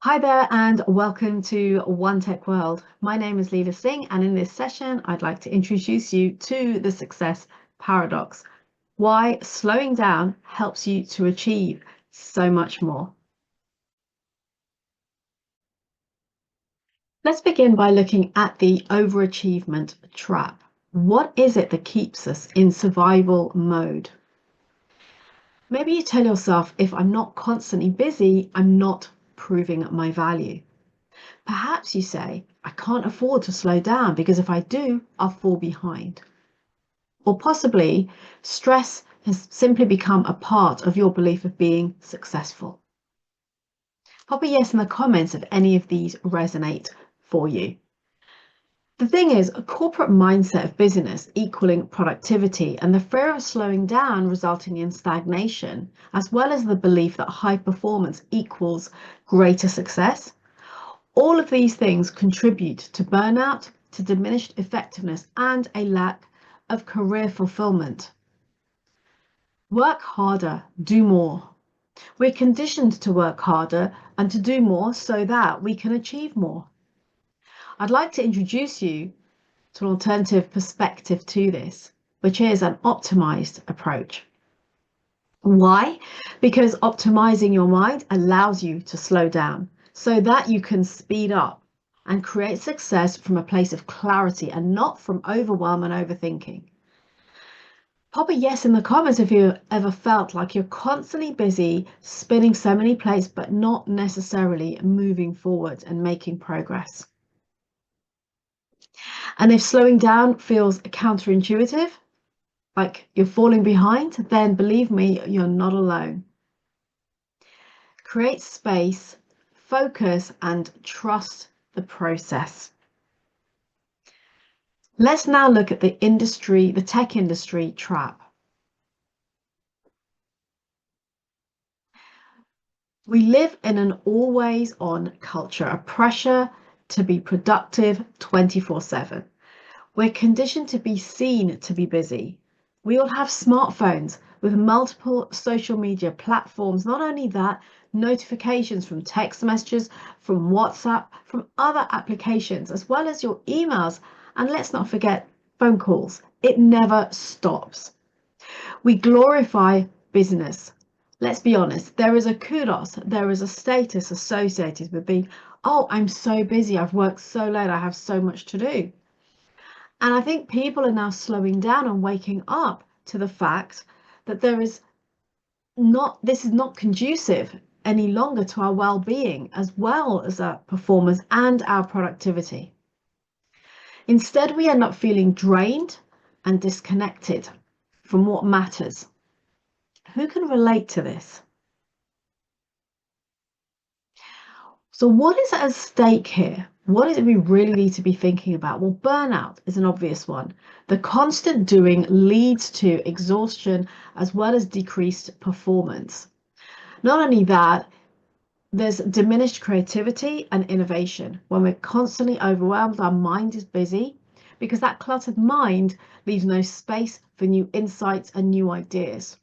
Hi there and welcome to One Tech World. My name is Leila Singh, and in this session, I'd like to introduce you to the success paradox, why slowing down helps you to achieve so much more. Let's begin by looking at the overachievement trap. What is it that keeps us in survival mode? Maybe you tell yourself, if I'm not constantly busy, I'm not proving my value. Perhaps you say, I can't afford to slow down because if I do, I'll fall behind. Or possibly, stress has simply become a part of your belief of being successful. Pop a yes in the comments if any of these resonate for you. The thing is, a corporate mindset of business equaling productivity and the fear of slowing down resulting in stagnation, as well as the belief that high performance equals greater success, all of these things contribute to burnout, to diminished effectiveness, and a lack of career fulfillment. Work harder, do more. We're conditioned to work harder and to do more so that we can achieve more. I'd like to introduce you to an alternative perspective to this, which is an optimized approach. Why? Because optimizing your mind allows you to slow down so that you can speed up and create success from a place of clarity and not from overwhelm and overthinking. Pop a yes in the comments if you ever felt like you're constantly busy spinning so many plates but not necessarily moving forward and making progress. And if slowing down feels counterintuitive, like you're falling behind, then believe me, you're not alone. Create space, focus, and trust the process. Let's now look at the tech industry trap. We live in an always on culture, a pressure to be productive 24/7. We're conditioned to be seen to be busy. We all have smartphones with multiple social media platforms. Not only that, notifications from text messages, from WhatsApp, from other applications, as well as your emails. And let's not forget phone calls. It never stops. We glorify business. Let's be honest, there is a kudos, there is a status associated with being, oh, I'm so busy, I've worked so late, I have so much to do. And I think people are now slowing down and waking up to the fact that this is not conducive any longer to our well-being as well as our performance and our productivity. Instead, we end up feeling drained and disconnected from what matters. Who can relate to this? So what is at stake here? What is it we really need to be thinking about? Well, burnout is an obvious one. The constant doing leads to exhaustion as well as decreased performance. Not only that, there's diminished creativity and innovation. When we're constantly overwhelmed, our mind is busy because that cluttered mind leaves no space for new insights and new ideas.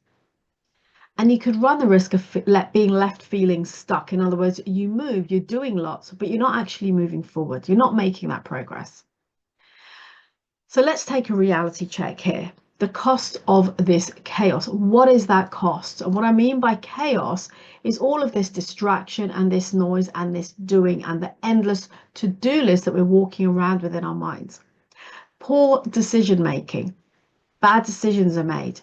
And you could run the risk of being left feeling stuck. In other words, you move, you're doing lots, but you're not actually moving forward. You're not making that progress. So let's take a reality check here. The cost of this chaos. What is that cost? And what I mean by chaos is all of this distraction and this noise and this doing and the endless to-do list that we're walking around with in our minds. Poor decision making. Bad decisions are made.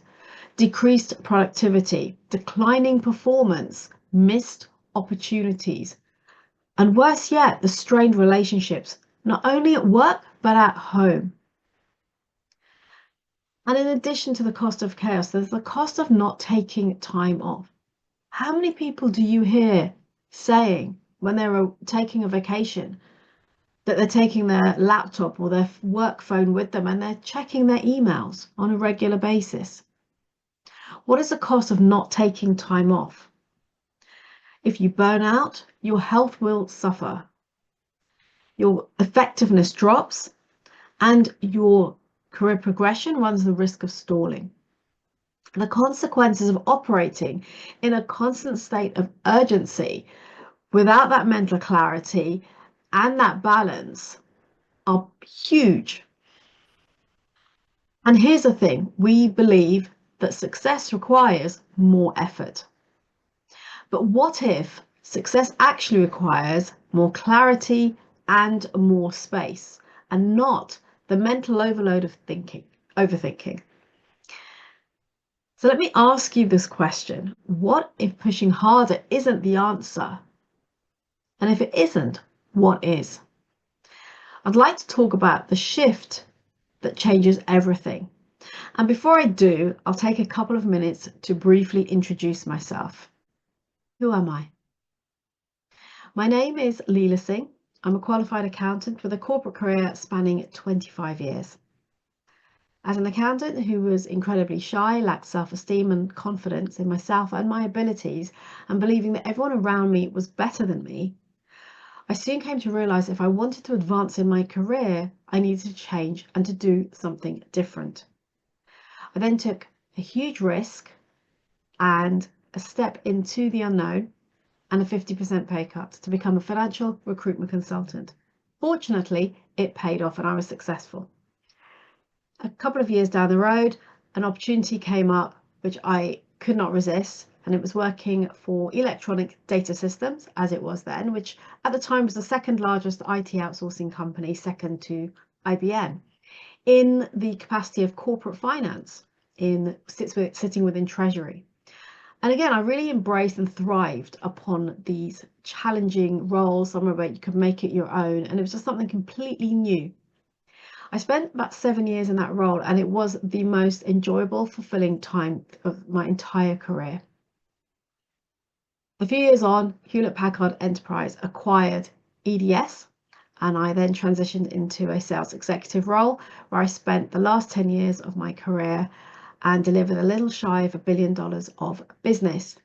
Decreased productivity, declining performance, missed opportunities, and worse yet, the strained relationships, not only at work, but at home. And in addition to the cost of chaos, there's the cost of not taking time off. How many people do you hear saying when they're taking a vacation that they're taking their laptop or their work phone with them and they're checking their emails on a regular basis? What is the cost of not taking time off? If you burn out, your health will suffer. Your effectiveness drops and your career progression runs the risk of stalling. The consequences of operating in a constant state of urgency without that mental clarity and that balance are huge. And here's the thing, we believe that success requires more effort. But what if success actually requires more clarity and more space, and not the mental overload of overthinking? So let me ask you this question. What if pushing harder isn't the answer? And if it isn't, what is? I'd like to talk about the shift that changes everything. And before I do, I'll take a couple of minutes to briefly introduce myself. Who am I? My name is Leila Singh. I'm a qualified accountant with a corporate career spanning 25 years. As an accountant who was incredibly shy, lacked self-esteem and confidence in myself and my abilities, and believing that everyone around me was better than me, I soon came to realize if I wanted to advance in my career, I needed to change and to do something different. I then took a huge risk and a step into the unknown and a 50% pay cut to become a financial recruitment consultant. Fortunately, it paid off and I was successful. A couple of years down the road, an opportunity came up which I could not resist, and it was working for Electronic Data Systems, as it was then, which at the time was the second largest IT outsourcing company, second to IBM, in the capacity of corporate finance, sitting within Treasury. And again, I really embraced and thrived upon these challenging roles, somewhere where you could make it your own, and it was just something completely new. I spent about 7 years in that role, and it was the most enjoyable, fulfilling time of my entire career. A few years on, Hewlett-Packard Enterprise acquired EDS, and I then transitioned into a sales executive role where I spent the last 10 years of my career and delivered a little shy of $1 billion of business.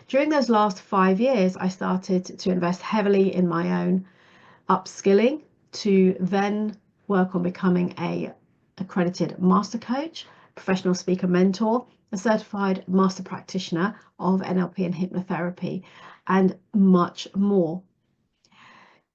During those last 5 years, I started to invest heavily in my own upskilling to then work on becoming a accredited master coach, professional speaker mentor, a certified master practitioner of NLP and hypnotherapy, and much more.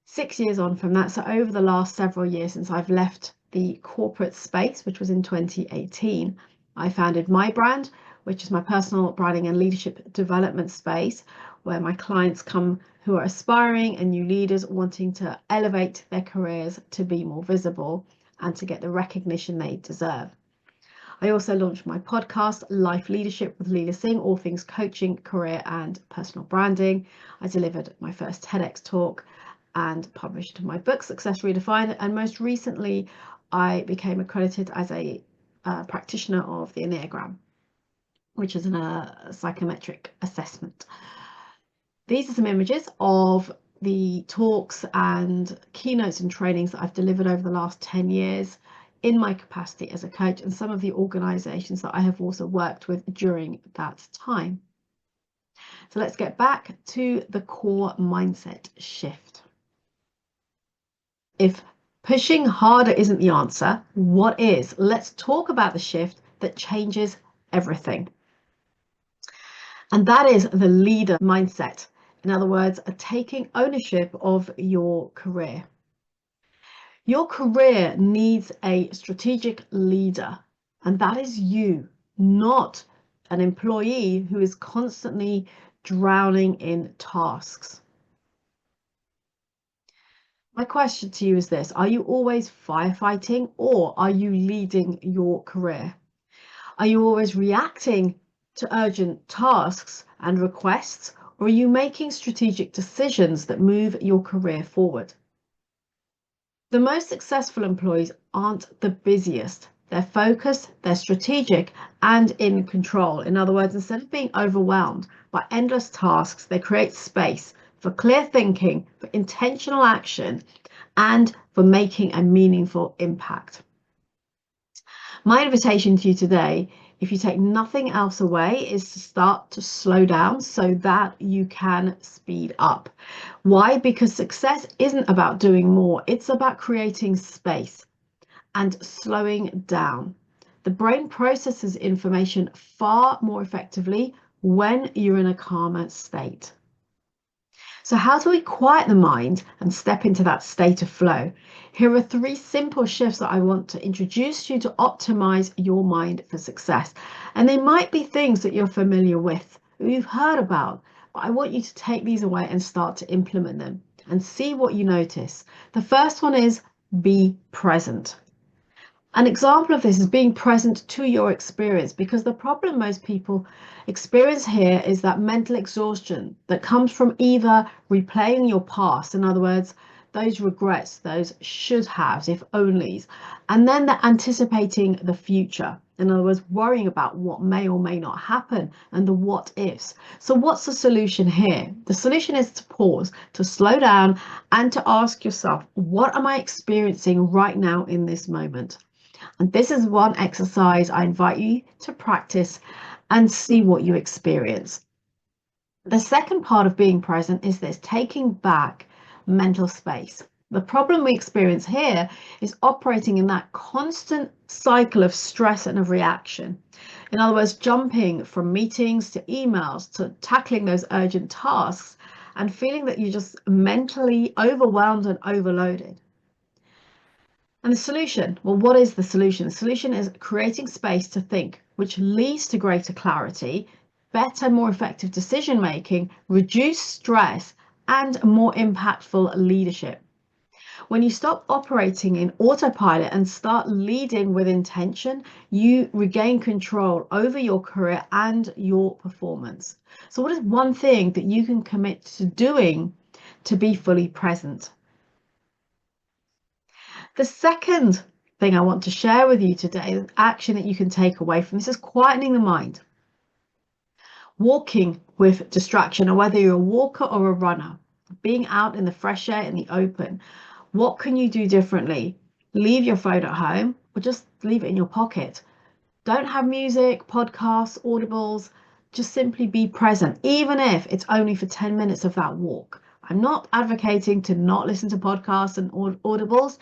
6 years on from that, so over the last several years since I've left the corporate space, which was in 2018, I founded my brand, which is my personal branding and leadership development space, where my clients come who are aspiring and new leaders wanting to elevate their careers to be more visible and to get the recognition they deserve. I also launched my podcast, Life Leadership with Leila Singh, all things coaching, career and personal branding. I delivered my first TEDx talk and published my book, Success Redefined. And most recently, I became accredited as a practitioner of the Enneagram, which is a psychometric assessment. These are some images of the talks and keynotes and trainings that I've delivered over the last 10 years in my capacity as a coach, and some of the organizations that I have also worked with during that time. So let's get back to the core mindset shift. If pushing harder isn't the answer, what is? Let's talk about the shift that changes everything. And that is the leader mindset. In other words, taking ownership of your career. Your career needs a strategic leader, and that is you, not an employee who is constantly drowning in tasks. My question to you is this: are you always firefighting, or are you leading your career? Are you always reacting to urgent tasks and requests, or are you making strategic decisions that move your career forward? The most successful employees aren't the busiest. They're focused, they're strategic, and in control. In other words, instead of being overwhelmed by endless tasks, they create space for clear thinking, for intentional action, and for making a meaningful impact. My invitation to you today, if you take nothing else away, is to start to slow down so that you can speed up. Why? Because success isn't about doing more, it's about creating space and slowing down. The brain processes information far more effectively when you're in a calmer state. So, how do we quiet the mind and step into that state of flow? Here are three simple shifts that I want to introduce you to optimize your mind for success. And they might be things that you're familiar with, that you've heard about, but I want you to take these away and start to implement them and see what you notice. The first one is be present. An example of this is being present to your experience, because the problem most people experience here is that mental exhaustion that comes from either replaying your past, in other words, those regrets, those should haves, if onlys, and then they're anticipating the future. In other words, worrying about what may or may not happen and the what ifs. So, what's the solution here? The solution is to pause, to slow down, and to ask yourself, what am I experiencing right now in this moment? And this is one exercise I invite you to practice and see what you experience. The second part of being present is this, taking back mental space. The problem we experience here is operating in that constant cycle of stress and of reaction. In other words, jumping from meetings to emails to tackling those urgent tasks and feeling that you're just mentally overwhelmed and overloaded. And the solution, well, what is the solution? The solution is creating space to think, which leads to greater clarity, better, more effective decision making, reduced stress, and more impactful leadership. When you stop operating in autopilot and start leading with intention, you regain control over your career and your performance. So, what is one thing that you can commit to doing to be fully present? The second thing I want to share with you today, the action that you can take away from this, is quietening the mind. Walking with distraction, or whether you're a walker or a runner, being out in the fresh air in the open, what can you do differently? Leave your phone at home or just leave it in your pocket. Don't have music, podcasts, audibles. Just simply be present, even if it's only for 10 minutes of that walk. I'm not advocating to not listen to podcasts and audibles,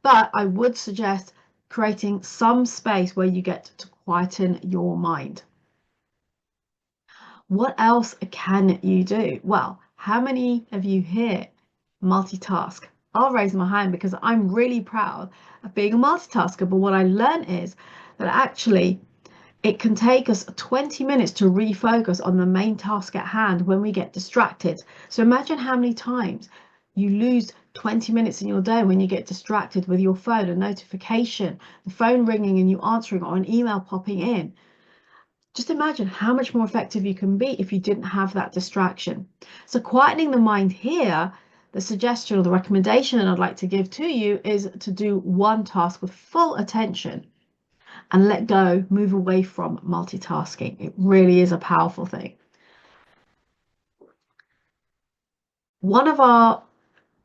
but I would suggest creating some space where you get to quieten your mind. What else can you do? Well, how many of you here multitask? I'll raise my hand because I'm really proud of being a multitasker. But what I learned is that actually it can take us 20 minutes to refocus on the main task at hand when we get distracted. So imagine how many times you lose 20 minutes in your day when you get distracted with your phone, a notification, the phone ringing and you answering, or an email popping in. Just imagine how much more effective you can be if you didn't have that distraction. So quietening the mind here, the suggestion or the recommendation I'd like to give to you is to do one task with full attention and let go, move away from multitasking. It really is a powerful thing. One of our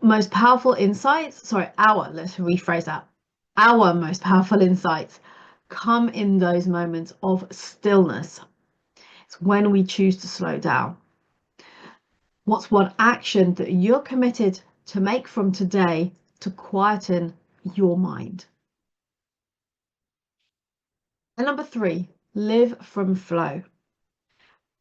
most powerful insights, let's rephrase that. Our most powerful insights come in those moments of stillness. It's when we choose to slow down. What's one action that you're committed to make from today to quieten your mind? And number 3, live from flow.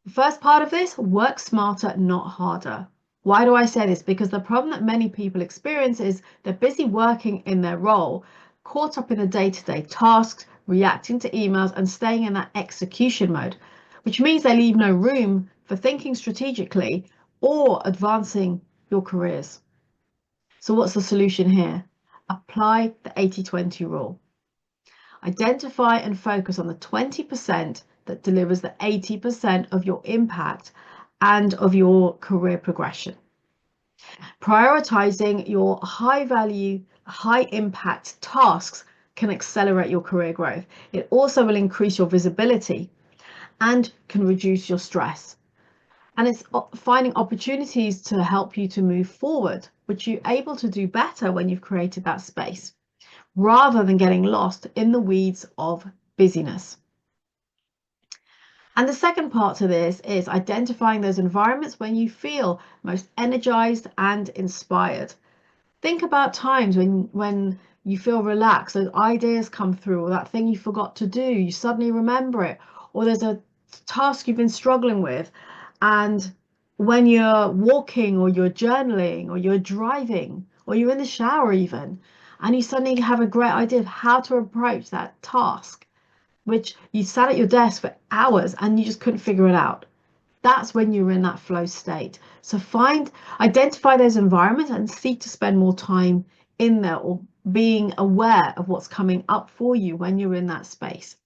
The first part of this, work smarter, not harder. Why do I say this? Because the problem that many people experience is they're busy working in their role, caught up in the day-to-day tasks, reacting to emails and staying in that execution mode, which means they leave no room for thinking strategically or advancing your careers. So what's the solution here? Apply the 80-20 rule. Identify and focus on the 20% that delivers the 80% of your impact and of your career progression. Prioritizing your high value, high impact tasks can accelerate your career growth. It also will increase your visibility and can reduce your stress. And it's finding opportunities to help you to move forward, which you're able to do better when you've created that space, rather than getting lost in the weeds of busyness. And the second part to this is identifying those environments when you feel most energized and inspired. Think about times when you feel relaxed, those ideas come through, or that thing you forgot to do, you suddenly remember it, or there's a task you've been struggling with, and when you're walking or you're journaling or you're driving or you're in the shower even, and you suddenly have a great idea of how to approach that task, which you sat at your desk for hours and you just couldn't figure it out. That's when you're in that flow state. So identify those environments and seek to spend more time in there, or being aware of what's coming up for you when you're in that space.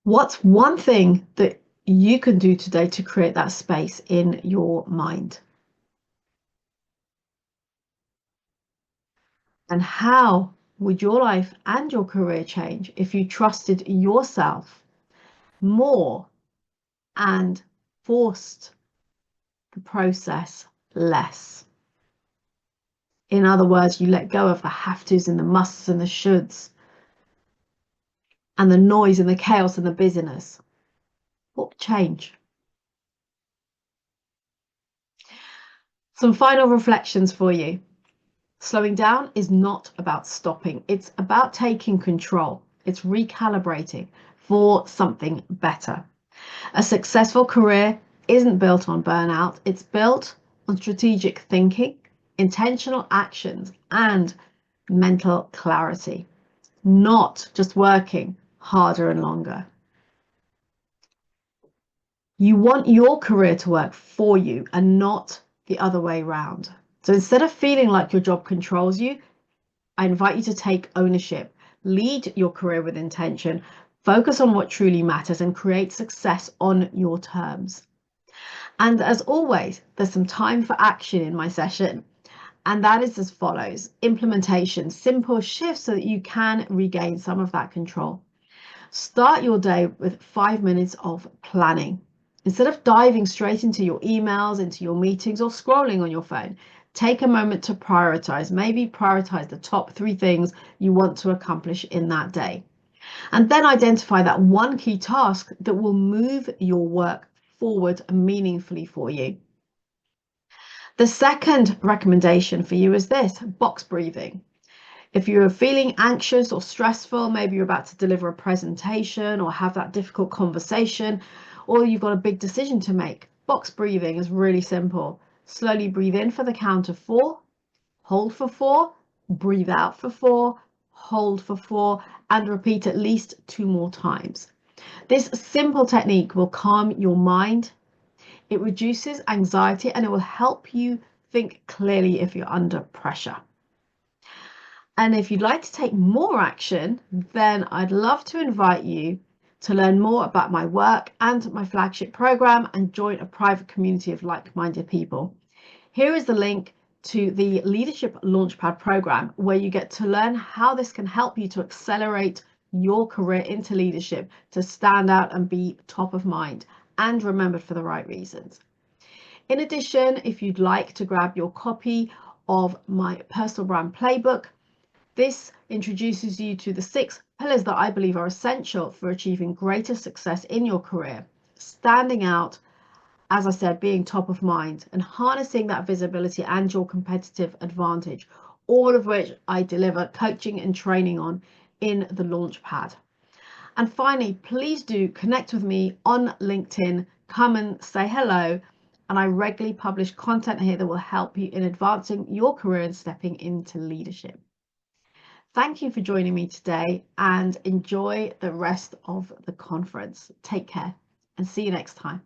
What's one thing that you can do today to create that space in your mind? And how would your life and your career change if you trusted yourself more and forced the process less? In other words, you let go of the have tos and the musts and the shoulds and the noise and the chaos and the busyness. What would change? Some final reflections for you. Slowing down is not about stopping. It's about taking control. It's recalibrating for something better. A successful career isn't built on burnout. It's built on strategic thinking, intentional actions, and mental clarity, not just working harder and longer. You want your career to work for you and not the other way around. So instead of feeling like your job controls you, I invite you to take ownership, lead your career with intention, focus on what truly matters, and create success on your terms. And as always, there's some time for action in my session. And that is as follows: implementation, simple shifts so that you can regain some of that control. Start your day with 5 minutes of planning. Instead of diving straight into your emails, into your meetings, or scrolling on your phone, take a moment to prioritize. Maybe prioritize the top 3 things you want to accomplish in that day. And then identify that one key task that will move your work forward meaningfully for you. The second recommendation for you is this: box breathing. If you're feeling anxious or stressful, maybe you're about to deliver a presentation or have that difficult conversation, or you've got a big decision to make, box breathing is really simple. Slowly breathe in for the count of 4, hold for 4, breathe out for 4, hold for 4, and repeat at least 2 more times. This simple technique will calm your mind, it reduces anxiety, and it will help you think clearly if you're under pressure. And if you'd like to take more action, then I'd love to invite you to learn more about my work and my flagship program and join a private community of like-minded people. Here is the link to the Leadership Launchpad program, where you get to learn how this can help you to accelerate your career into leadership, to stand out and be top of mind and remembered for the right reasons. In addition, if you'd like to grab your copy of my personal brand playbook, this introduces you to the 6 pillars that I believe are essential for achieving greater success in your career. Standing out, as I said, being top of mind, and harnessing that visibility and your competitive advantage, all of which I deliver coaching and training on in the Launchpad. And finally, please do connect with me on LinkedIn. Come and say hello. And I regularly publish content here that will help you in advancing your career and stepping into leadership. Thank you for joining me today, and enjoy the rest of the conference. Take care and see you next time.